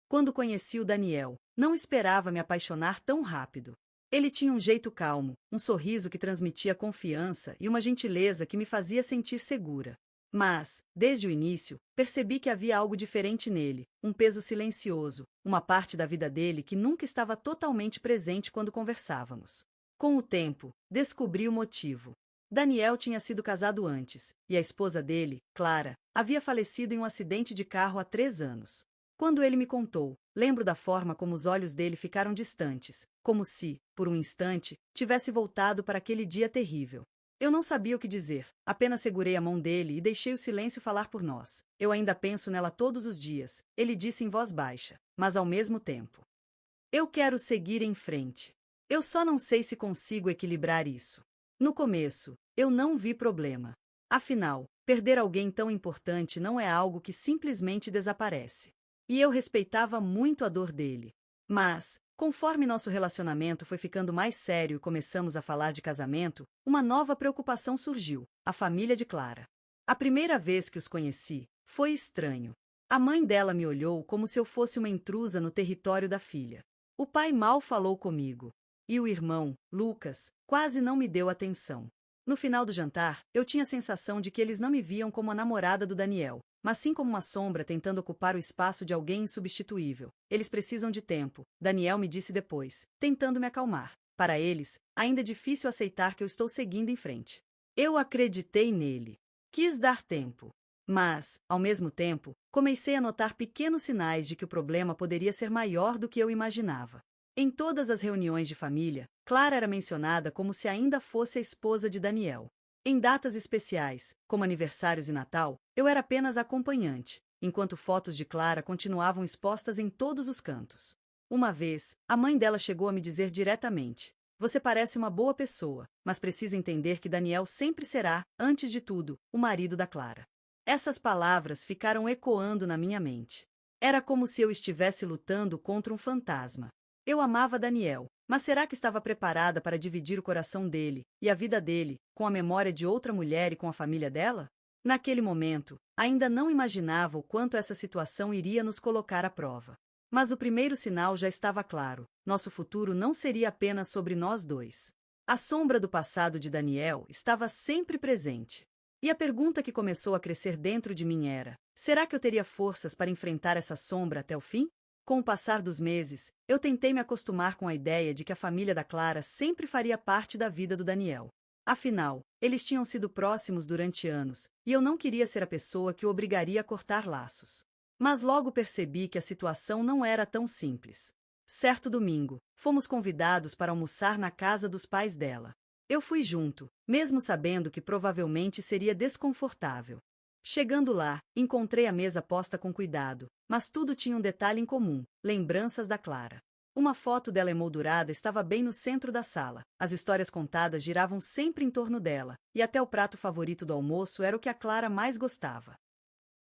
Quando conheci o Daniel, não esperava me apaixonar tão rápido. Ele tinha um jeito calmo, um sorriso que transmitia confiança e uma gentileza que me fazia sentir segura. Mas, desde o início, percebi que havia algo diferente nele, um peso silencioso, uma parte da vida dele que nunca estava totalmente presente quando conversávamos. Com o tempo, descobri o motivo. Daniel tinha sido casado antes, e a esposa dele, Clara, havia falecido em um acidente de carro há 3 anos. Quando ele me contou, lembro da forma como os olhos dele ficaram distantes, como se, por um instante, tivesse voltado para aquele dia terrível. Eu não sabia o que dizer, apenas segurei a mão dele e deixei o silêncio falar por nós. Eu ainda penso nela todos os dias, ele disse em voz baixa, mas ao mesmo tempo. Eu quero seguir em frente. Eu só não sei se consigo equilibrar isso. No começo, eu não vi problema. Afinal, perder alguém tão importante não é algo que simplesmente desaparece. E eu respeitava muito a dor dele. Mas, conforme nosso relacionamento foi ficando mais sério e começamos a falar de casamento, uma nova preocupação surgiu: a família de Clara. A primeira vez que os conheci, foi estranho. A mãe dela me olhou como se eu fosse uma intrusa no território da filha. O pai mal falou comigo. E o irmão, Lucas, quase não me deu atenção. No final do jantar, eu tinha a sensação de que eles não me viam como a namorada do Daniel, mas sim como uma sombra tentando ocupar o espaço de alguém insubstituível. Eles precisam de tempo, Daniel me disse depois, tentando me acalmar. Para eles, ainda é difícil aceitar que eu estou seguindo em frente. Eu acreditei nele. Quis dar tempo. Mas, ao mesmo tempo, comecei a notar pequenos sinais de que o problema poderia ser maior do que eu imaginava. Em todas as reuniões de família, Clara era mencionada como se ainda fosse a esposa de Daniel. Em datas especiais, como aniversários e Natal, eu era apenas acompanhante, enquanto fotos de Clara continuavam expostas em todos os cantos. Uma vez, a mãe dela chegou a me dizer diretamente: "Você parece uma boa pessoa, mas precisa entender que Daniel sempre será, antes de tudo, o marido da Clara." Essas palavras ficaram ecoando na minha mente. Era como se eu estivesse lutando contra um fantasma. Eu amava Daniel, mas será que estava preparada para dividir o coração dele e a vida dele com a memória de outra mulher e com a família dela? Naquele momento, ainda não imaginava o quanto essa situação iria nos colocar à prova. Mas o primeiro sinal já estava claro: nosso futuro não seria apenas sobre nós dois. A sombra do passado de Daniel estava sempre presente. E a pergunta que começou a crescer dentro de mim era: será que eu teria forças para enfrentar essa sombra até o fim? Com o passar dos meses, eu tentei me acostumar com a ideia de que a família da Clara sempre faria parte da vida do Daniel. Afinal, eles tinham sido próximos durante anos, e eu não queria ser a pessoa que o obrigaria a cortar laços. Mas logo percebi que a situação não era tão simples. Certo domingo, fomos convidados para almoçar na casa dos pais dela. Eu fui junto, mesmo sabendo que provavelmente seria desconfortável. Chegando lá, encontrei a mesa posta com cuidado, mas tudo tinha um detalhe em comum: lembranças da Clara. Uma foto dela emoldurada estava bem no centro da sala, as histórias contadas giravam sempre em torno dela, e até o prato favorito do almoço era o que a Clara mais gostava.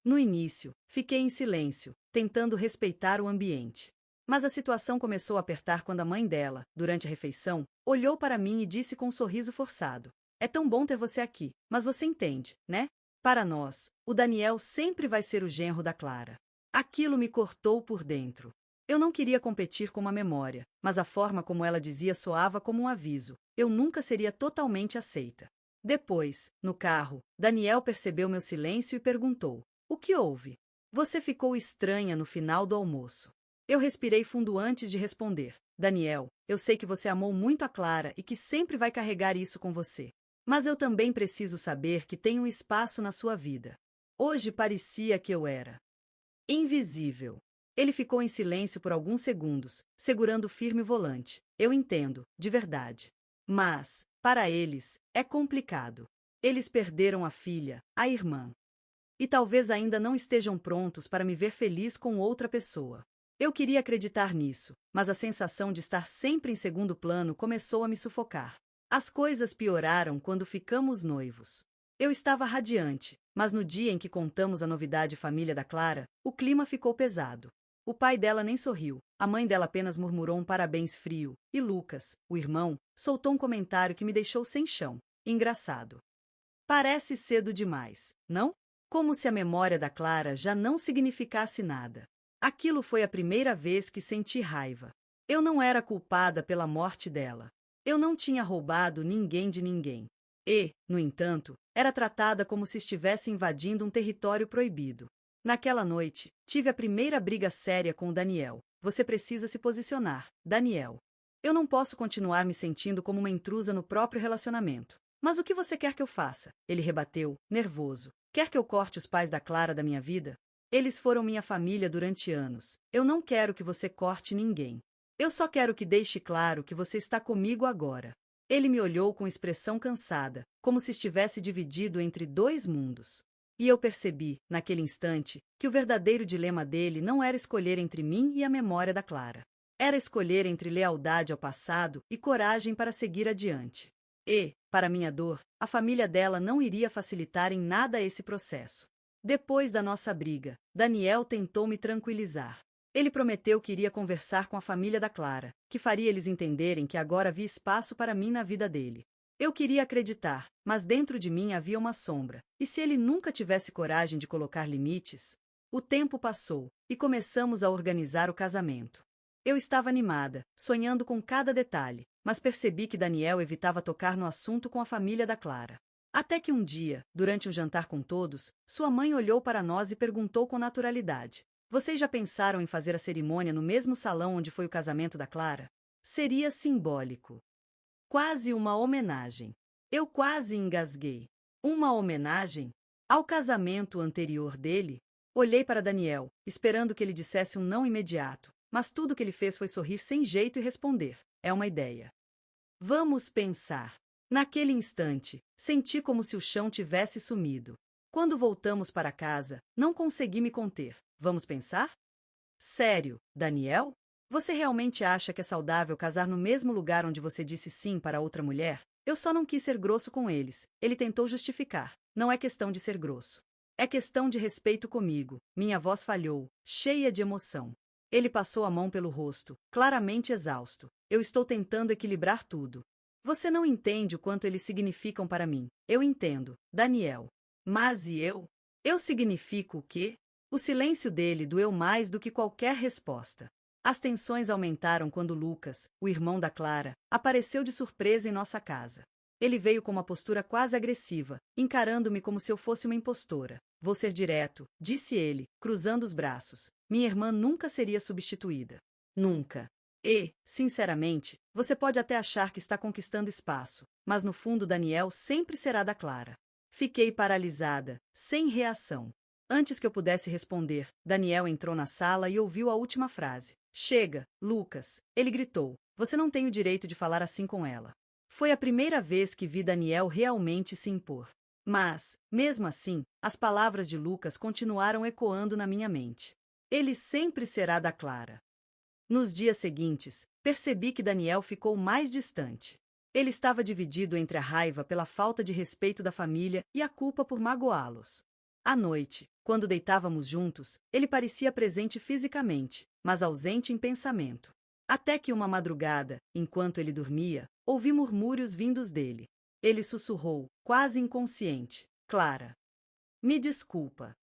No início, fiquei em silêncio, tentando respeitar o ambiente. Mas a situação começou a apertar quando a mãe dela, durante a refeição, olhou para mim e disse com um sorriso forçado: "É tão bom ter você aqui, mas você entende, né? Para nós, o Daniel sempre vai ser o genro da Clara." Aquilo me cortou por dentro. Eu não queria competir com uma memória, mas a forma como ela dizia soava como um aviso: eu nunca seria totalmente aceita. Depois, no carro, Daniel percebeu meu silêncio e perguntou: "O que houve? Você ficou estranha no final do almoço." Eu respirei fundo antes de responder: "Daniel, eu sei que você amou muito a Clara e que sempre vai carregar isso com você. Mas eu também preciso saber que tem um espaço na sua vida." Hoje parecia que eu era invisível. Ele ficou em silêncio por alguns segundos, segurando firme o volante. "Eu entendo, de verdade. Mas, para eles, é complicado. Eles perderam a filha, a irmã. E talvez ainda não estejam prontos para me ver feliz com outra pessoa." Eu queria acreditar nisso, mas a sensação de estar sempre em segundo plano começou a me sufocar. As coisas pioraram quando ficamos noivos. Eu estava radiante, mas no dia em que contamos a novidade família da Clara, o clima ficou pesado. O pai dela nem sorriu, a mãe dela apenas murmurou um parabéns frio, e Lucas, o irmão, soltou um comentário que me deixou sem chão. Engraçado. "Parece cedo demais, não?" Como se a memória da Clara já não significasse nada. Aquilo foi a primeira vez que senti raiva. Eu não era culpada pela morte dela. Eu não tinha roubado ninguém de ninguém. E, no entanto, era tratada como se estivesse invadindo um território proibido. Naquela noite, tive a primeira briga séria com o Daniel. Você precisa se posicionar, Daniel. Eu não posso continuar me sentindo como uma intrusa no próprio relacionamento. Mas o que você quer que eu faça? Ele rebateu, nervoso. Quer que eu corte os pais da Clara da minha vida? Eles foram minha família durante anos. Eu não quero que você corte ninguém. Eu só quero que deixe claro que você está comigo agora. Ele me olhou com expressão cansada, como se estivesse dividido entre dois mundos. E eu percebi, naquele instante, que o verdadeiro dilema dele não era escolher entre mim e a memória da Clara. Era escolher entre lealdade ao passado e coragem para seguir adiante. E, para minha dor, a família dela não iria facilitar em nada esse processo. Depois da nossa briga, Daniel tentou me tranquilizar. Ele prometeu que iria conversar com a família da Clara, que faria eles entenderem que agora havia espaço para mim na vida dele. Eu queria acreditar, mas dentro de mim havia uma sombra. E se ele nunca tivesse coragem de colocar limites? O tempo passou, e começamos a organizar o casamento. Eu estava animada, sonhando com cada detalhe, mas percebi que Daniel evitava tocar no assunto com a família da Clara. Até que um dia, durante um jantar com todos, sua mãe olhou para nós e perguntou com naturalidade: Vocês já pensaram em fazer a cerimônia no mesmo salão onde foi o casamento da Clara? Seria simbólico. Quase uma homenagem. Eu quase engasguei. Uma homenagem? Ao casamento anterior dele? Olhei para Daniel, esperando que ele dissesse um não imediato, mas tudo que ele fez foi sorrir sem jeito e responder: É uma ideia. Vamos pensar. Naquele instante, senti como se o chão tivesse sumido. Quando voltamos para casa, não consegui me conter. Vamos pensar? Sério, Daniel? Você realmente acha que é saudável casar no mesmo lugar onde você disse sim para outra mulher? Eu só não quis ser grosso com eles. Ele tentou justificar. Não é questão de ser grosso. É questão de respeito comigo. Minha voz falhou, cheia de emoção. Ele passou a mão pelo rosto, claramente exausto. Eu estou tentando equilibrar tudo. Você não entende o quanto eles significam para mim. Eu entendo, Daniel. Mas e eu? Eu significo o quê? O silêncio dele doeu mais do que qualquer resposta. As tensões aumentaram quando Lucas, o irmão da Clara, apareceu de surpresa em nossa casa. Ele veio com uma postura quase agressiva, encarando-me como se eu fosse uma impostora. Vou ser direto, disse ele, cruzando os braços. Minha irmã nunca seria substituída. Nunca. E, sinceramente, você pode até achar que está conquistando espaço, mas no fundo Daniel sempre será da Clara. Fiquei paralisada, sem reação. Antes que eu pudesse responder, Daniel entrou na sala e ouviu a última frase. Chega, Lucas, ele gritou. Você não tem o direito de falar assim com ela. Foi a primeira vez que vi Daniel realmente se impor. Mas, mesmo assim, as palavras de Lucas continuaram ecoando na minha mente. Ele sempre será da Clara. Nos dias seguintes, percebi que Daniel ficou mais distante. Ele estava dividido entre a raiva pela falta de respeito da família e a culpa por magoá-los. À noite, quando deitávamos juntos, ele parecia presente fisicamente, mas ausente em pensamento. Até que uma madrugada, enquanto ele dormia, ouvi murmúrios vindos dele. Ele sussurrou, quase inconsciente: Clara. Me desculpa.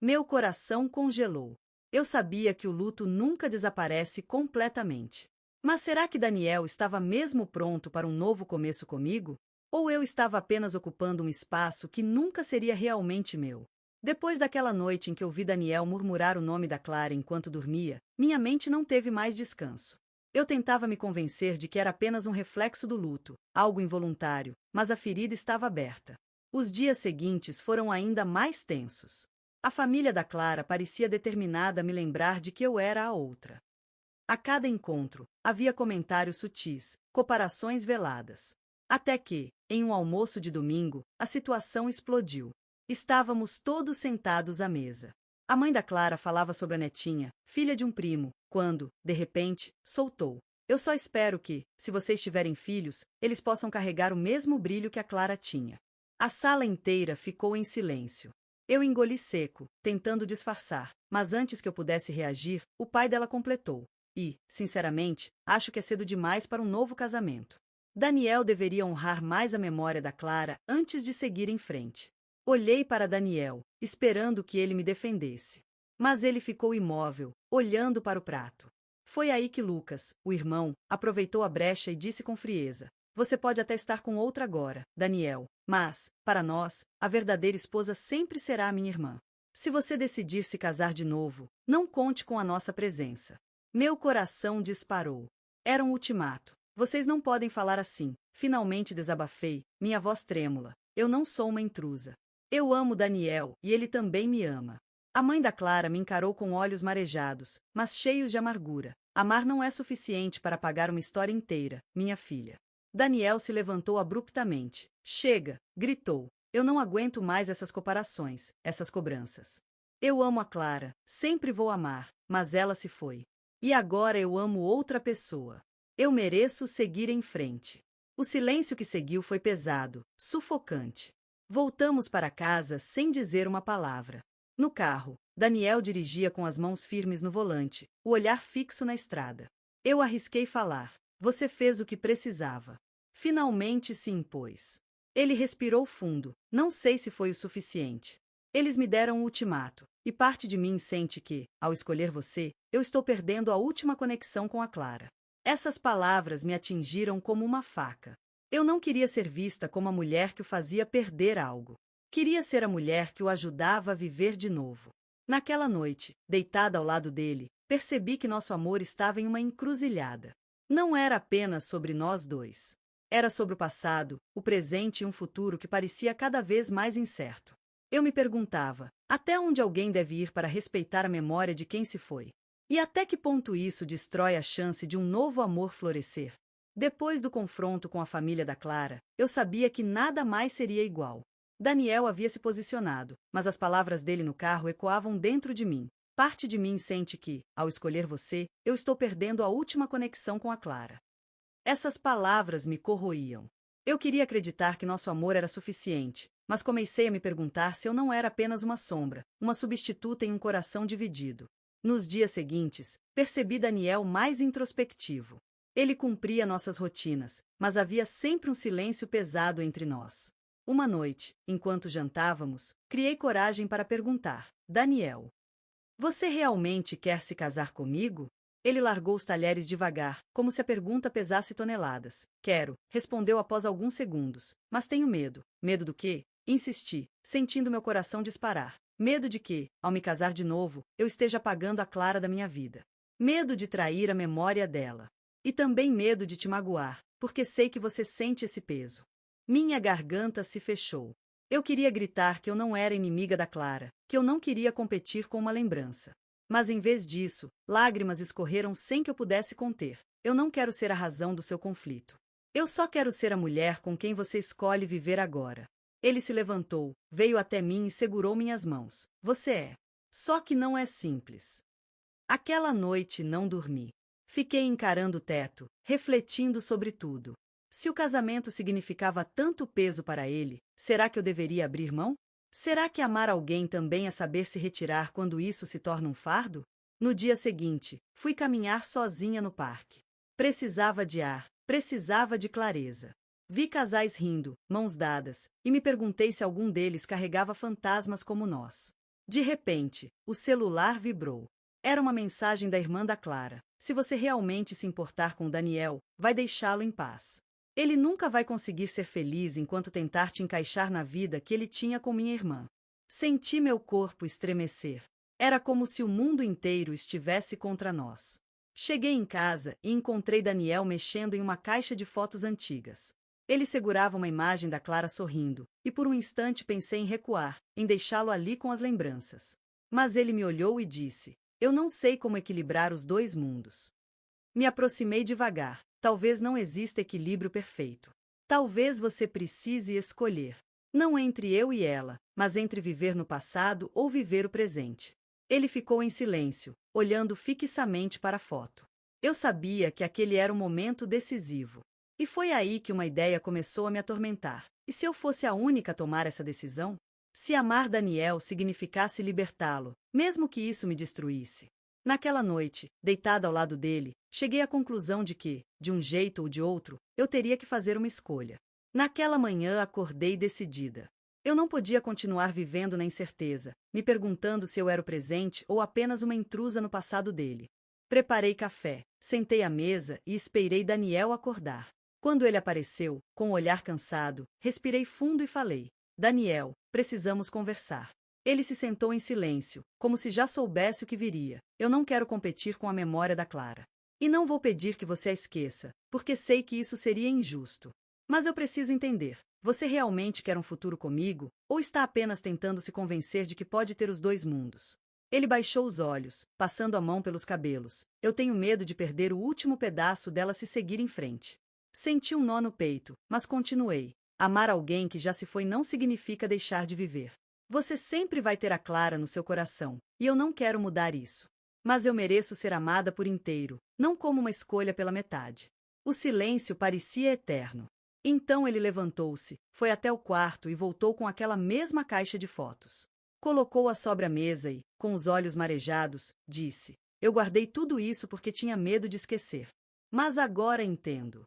Meu coração congelou. Eu sabia que o luto nunca desaparece completamente. Mas será que Daniel estava mesmo pronto para um novo começo comigo? Ou eu estava apenas ocupando um espaço que nunca seria realmente meu? Depois daquela noite em que ouvi Daniel murmurar o nome da Clara enquanto dormia, minha mente não teve mais descanso. Eu tentava me convencer de que era apenas um reflexo do luto, algo involuntário, mas a ferida estava aberta. Os dias seguintes foram ainda mais tensos. A família da Clara parecia determinada a me lembrar de que eu era a outra. A cada encontro, havia comentários sutis, comparações veladas. Até que, em um almoço de domingo, a situação explodiu. Estávamos todos sentados à mesa. A mãe da Clara falava sobre a netinha, filha de um primo, quando, de repente, soltou: Eu só espero que, se vocês tiverem filhos, eles possam carregar o mesmo brilho que a Clara tinha. A sala inteira ficou em silêncio. Eu engoli seco, tentando disfarçar, mas antes que eu pudesse reagir, o pai dela completou: E, sinceramente, acho que é cedo demais para um novo casamento. Daniel deveria honrar mais a memória da Clara antes de seguir em frente. Olhei para Daniel, esperando que ele me defendesse. Mas ele ficou imóvel, olhando para o prato. Foi aí que Lucas, o irmão, aproveitou a brecha e disse com frieza: Você pode até estar com outra agora, Daniel, mas, para nós, a verdadeira esposa sempre será a minha irmã. Se você decidir se casar de novo, não conte com a nossa presença. Meu coração disparou. Era um ultimato. Vocês não podem falar assim. Finalmente desabafei, minha voz trêmula. Eu não sou uma intrusa. Eu amo Daniel e ele também me ama. A mãe da Clara me encarou com olhos marejados, mas cheios de amargura. Amar não é suficiente para pagar uma história inteira, minha filha. Daniel se levantou abruptamente. Chega! Gritou. Eu não aguento mais essas comparações, essas cobranças. Eu amo a Clara, sempre vou amar, mas ela se foi. E agora eu amo outra pessoa. Eu mereço seguir em frente. O silêncio que seguiu foi pesado, sufocante. Voltamos para casa sem dizer uma palavra. No carro, Daniel dirigia com as mãos firmes no volante, o olhar fixo na estrada. Eu arrisquei falar. Você fez o que precisava. Finalmente se impôs. Ele respirou fundo. Não sei se foi o suficiente. Eles me deram um ultimato, e parte de mim sente que, ao escolher você, eu estou perdendo a última conexão com a Clara. Essas palavras me atingiram como uma faca. Eu não queria ser vista como a mulher que o fazia perder algo. Queria ser a mulher que o ajudava a viver de novo. Naquela noite, deitada ao lado dele, percebi que nosso amor estava em uma encruzilhada. Não era apenas sobre nós dois. Era sobre o passado, o presente e um futuro que parecia cada vez mais incerto. Eu me perguntava, até onde alguém deve ir para respeitar a memória de quem se foi? E até que ponto isso destrói a chance de um novo amor florescer? Depois do confronto com a família da Clara, eu sabia que nada mais seria igual. Daniel havia se posicionado, mas as palavras dele no carro ecoavam dentro de mim. Parte de mim sente que, ao escolher você, eu estou perdendo a última conexão com a Clara. Essas palavras me corroíam. Eu queria acreditar que nosso amor era suficiente, mas comecei a me perguntar se eu não era apenas uma sombra, uma substituta em um coração dividido. Nos dias seguintes, percebi Daniel mais introspectivo. Ele cumpria nossas rotinas, mas havia sempre um silêncio pesado entre nós. Uma noite, enquanto jantávamos, criei coragem para perguntar: Daniel, você realmente quer se casar comigo? Ele largou os talheres devagar, como se a pergunta pesasse toneladas. Quero, respondeu após alguns segundos. Mas tenho medo. Medo do quê? Insisti, sentindo meu coração disparar. Medo de que, ao me casar de novo, eu esteja apagando a Clara da minha vida. Medo de trair a memória dela. E também medo de te magoar, porque sei que você sente esse peso. Minha garganta se fechou. Eu queria gritar que eu não era inimiga da Clara, que eu não queria competir com uma lembrança. Mas em vez disso, lágrimas escorreram sem que eu pudesse conter. Eu não quero ser a razão do seu conflito. Eu só quero ser a mulher com quem você escolhe viver agora. Ele se levantou, veio até mim e segurou minhas mãos. Você é. Só que não é simples. Aquela noite não dormi. Fiquei encarando o teto, refletindo sobre tudo. Se o casamento significava tanto peso para ele, será que eu deveria abrir mão? Será que amar alguém também é saber se retirar quando isso se torna um fardo? No dia seguinte, fui caminhar sozinha no parque. Precisava de ar, precisava de clareza. Vi casais rindo, mãos dadas, e me perguntei se algum deles carregava fantasmas como nós. De repente, o celular vibrou. Era uma mensagem da irmã da Clara. Se você realmente se importar com Daniel, vai deixá-lo em paz. Ele nunca vai conseguir ser feliz enquanto tentar te encaixar na vida que ele tinha com minha irmã. Senti meu corpo estremecer. Era como se o mundo inteiro estivesse contra nós. Cheguei em casa e encontrei Daniel mexendo em uma caixa de fotos antigas. Ele segurava uma imagem da Clara sorrindo, e por um instante pensei em recuar, em deixá-lo ali com as lembranças. Mas ele me olhou e disse: Eu não sei como equilibrar os dois mundos. Me aproximei devagar. Talvez não exista equilíbrio perfeito. Talvez você precise escolher. Não entre eu e ela, mas entre viver no passado ou viver o presente. Ele ficou em silêncio, olhando fixamente para a foto. Eu sabia que aquele era um momento decisivo. E foi aí que uma ideia começou a me atormentar. E se eu fosse a única a tomar essa decisão? Se amar Daniel significasse libertá-lo, mesmo que isso me destruísse? Naquela noite, deitada ao lado dele, cheguei à conclusão de que, de um jeito ou de outro, eu teria que fazer uma escolha. Naquela manhã acordei decidida. Eu não podia continuar vivendo na incerteza, me perguntando se eu era o presente ou apenas uma intrusa no passado dele. Preparei café, sentei à mesa e esperei Daniel acordar. Quando ele apareceu, com o olhar cansado, respirei fundo e falei: Daniel, precisamos conversar. Ele se sentou em silêncio, como se já soubesse o que viria. Eu não quero competir com a memória da Clara. E não vou pedir que você a esqueça, porque sei que isso seria injusto. Mas eu preciso entender. Você realmente quer um futuro comigo, ou está apenas tentando se convencer de que pode ter os dois mundos? Ele baixou os olhos, passando a mão pelos cabelos. Eu tenho medo de perder o último pedaço dela se seguir em frente. Senti um nó no peito, mas continuei. Amar alguém que já se foi não significa deixar de viver. Você sempre vai ter a Clara no seu coração, e eu não quero mudar isso. Mas eu mereço ser amada por inteiro, não como uma escolha pela metade. O silêncio parecia eterno. Então ele levantou-se, foi até o quarto e voltou com aquela mesma caixa de fotos. Colocou-a sobre a mesa e, com os olhos marejados, disse: Eu guardei tudo isso porque tinha medo de esquecer. Mas agora entendo.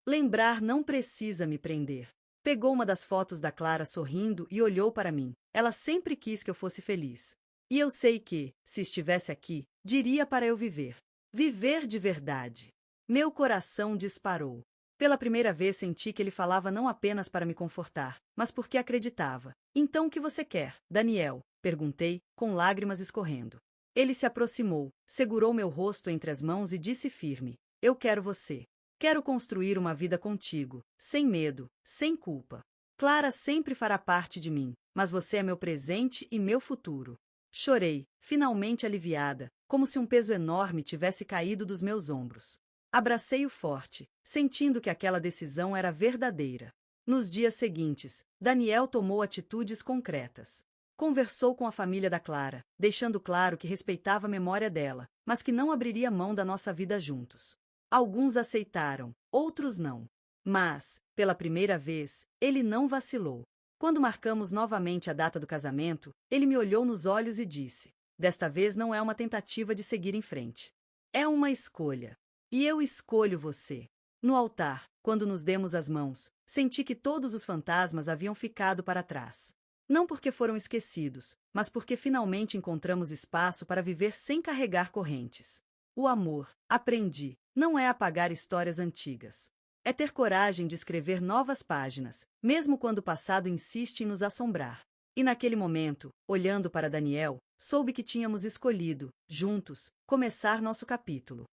Lembrar não precisa me prender. Pegou uma das fotos da Clara sorrindo e olhou para mim. Ela sempre quis que eu fosse feliz. E eu sei que, se estivesse aqui, diria para eu viver. Viver de verdade. Meu coração disparou. Pela primeira vez senti que ele falava não apenas para me confortar, mas porque acreditava. Então o que você quer, Daniel? Perguntei, com lágrimas escorrendo. Ele se aproximou, segurou meu rosto entre as mãos e disse firme: Eu quero você. Quero construir uma vida contigo, sem medo, sem culpa. Clara sempre fará parte de mim, mas você é meu presente e meu futuro. Chorei, finalmente aliviada, como se um peso enorme tivesse caído dos meus ombros. Abracei-o forte, sentindo que aquela decisão era verdadeira. Nos dias seguintes, Daniel tomou atitudes concretas. Conversou com a família da Clara, deixando claro que respeitava a memória dela, mas que não abriria mão da nossa vida juntos. Alguns aceitaram, outros não. Mas, pela primeira vez, ele não vacilou. Quando marcamos novamente a data do casamento, ele me olhou nos olhos e disse: Desta vez não é uma tentativa de seguir em frente. É uma escolha. E eu escolho você. No altar, quando nos demos as mãos, senti que todos os fantasmas haviam ficado para trás. Não porque foram esquecidos, mas porque finalmente encontramos espaço para viver sem carregar correntes. O amor, aprendi, não é apagar histórias antigas. É ter coragem de escrever novas páginas, mesmo quando o passado insiste em nos assombrar. E naquele momento, olhando para Daniel, soube que tínhamos escolhido, juntos, começar nosso capítulo.